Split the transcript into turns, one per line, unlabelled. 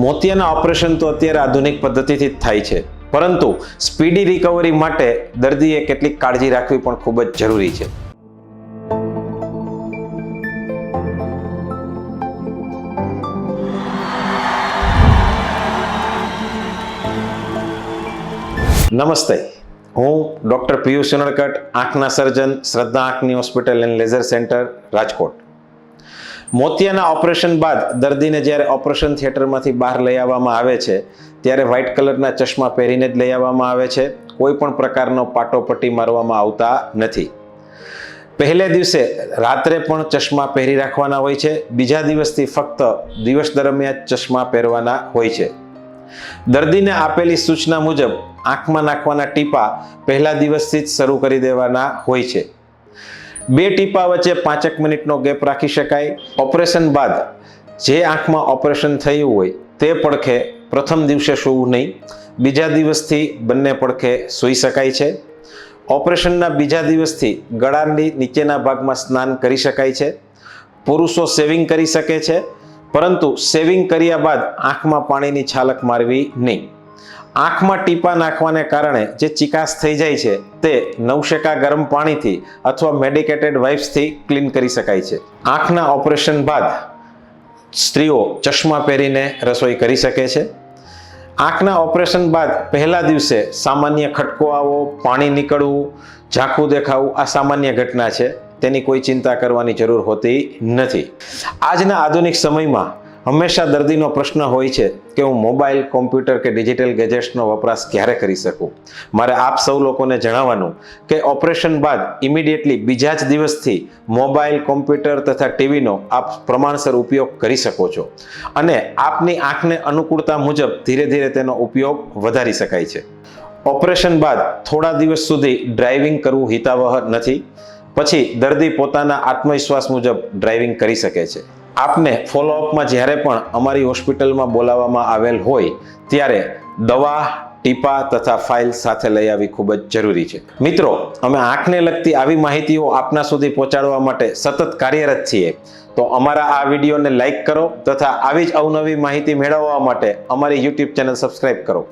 મોતિયાના operation તો અત્યારે આધુનિક પદ્ધતિથી જ થાય છે, પરંતુ સ્પીડી રિકવરી માટે દર્દીએ કેટલીક કાળજી રાખવી પણ ખૂબ જ જરૂરી છે. નમસ્તે, હું ડોક્ટર પિયુષ સોનડકટ, આંખના સર્જન, શ્રદ્ધા આંખની hospital and laser centre, Rajkot. મોતિયાના ઓપરેશન બાદ દર્દીને જ્યારે ઓપરેશન થિયેટરમાંથી બહાર લઈ આવવામાં આવે છે ત્યારે વ્હાઇટ કલરના ચશ્મા પહેરીને જ લઈ આવવામાં આવે છે. કોઈ પણ પ્રકારનો પાટોપટ્ટી મારવામાં આવતા નથી. પહેલે દિવસે રાત્રે પણ ચશ્મા પહેરી રાખવાના હોય છે. બીજા દિવસથી ફક્ત દિવસ દરમિયાન ચશ્મા પહેરવાના હોય છે. દર્દીને આપેલી સૂચના મુજબ આંખમાં નાખવાના ટીપા પહેલા દિવસથી જ શરૂ કરી દેવાના હોય છે. 2 ટીપા વચ્ચે 5 મિનિટનો ગેપ રાખી શકાય. ઓપરેશન બાદ જે આંખમાં ઓપરેશન થયું હોય તે પડખે પ્રથમ દિવસે સૂવું નહીં. બીજા દિવસથી બંને પડખે સૂઈ શકાય છે. ઓપરેશનના બીજા દિવસથી ગળાની નીચેના ભાગમાં સ્નાન કરી શકાય છે. પુરુષો શેવિંગ કરી શકે છે, પરંતુ શેવિંગ કર્યા બાદ આંખમાં પાણીની છાલક મારવી નહીં. આંખમાં ટીપા નાખવાને કારણે જે ચિકાસ થઈ જાય છે તે નવશેકા ગરમ પાણીથી અથવા મેડિકેટેડ વાઇપ્સથી ક્લીન કરી શકાય છે. આંખના ઓપરેશન બાદ સ્ત્રીઓ ચશ્મા પહેરીને રસોઈ કરી શકે છે. આંખના ઓપરેશન બાદ પહેલા દિવસે સામાન્ય ખટકો આવવો, પાણી નીકળવું, ઝાંખું દેખાવું આ સામાન્ય ઘટના છે. તેની કોઈ ચિંતા કરવાની જરૂર હોતી નથી. આજના આધુનિક સમયમાં હંમેશા દર્દીનો પ્રશ્ન હોય છે કે હું મોબાઈલ, કોમ્પ્યુટર કે ડિજિટલ ગેજેટ્સનો વપરાશ ક્યારે કરી શકું. મારે આપ સૌ લોકોને જણાવવાનું કે ઓપરેશન બાદ ઇમિડિયેટલી બીજા જ દિવસથી મોબાઈલ, કોમ્પ્યુટર તથા ટીવીનો આપ પ્રમાણસર ઉપયોગ કરી શકો છો અને આપની આંખને અનુકૂળતા મુજબ ધીરે ધીરે તેનો ઉપયોગ વધારી શકાય છે. ઓપરેશન બાદ થોડા દિવસ સુધી ડ્રાઇવિંગ કરવું હિતાવહ નથી. પછી દર્દી પોતાના આત્મવિશ્વાસ મુજબ ડ્રાઇવિંગ કરી શકે છે. આપને ફોલોઅપમાં જ્યારે પણ અમારી હોસ્પિટલમાં બોલાવવામાં આવેલ હોય ત્યારે દવા, ટીપા તથા ફાઇલ સાથે લઈ આવવી ખૂબ જ જરૂરી છે. મિત્રો, અમે આંખને લગતી આવી માહિતીઓ આપના સુધી પહોંચાડવા માટે સતત કાર્યરત છીએ. તો અમારા આ વિડીયોને લાઈક કરો તથા આવી જ અવનવી માહિતી મેળવવા માટે અમારી YouTube ચેનલ સબસ્ક્રાઇબ કરો.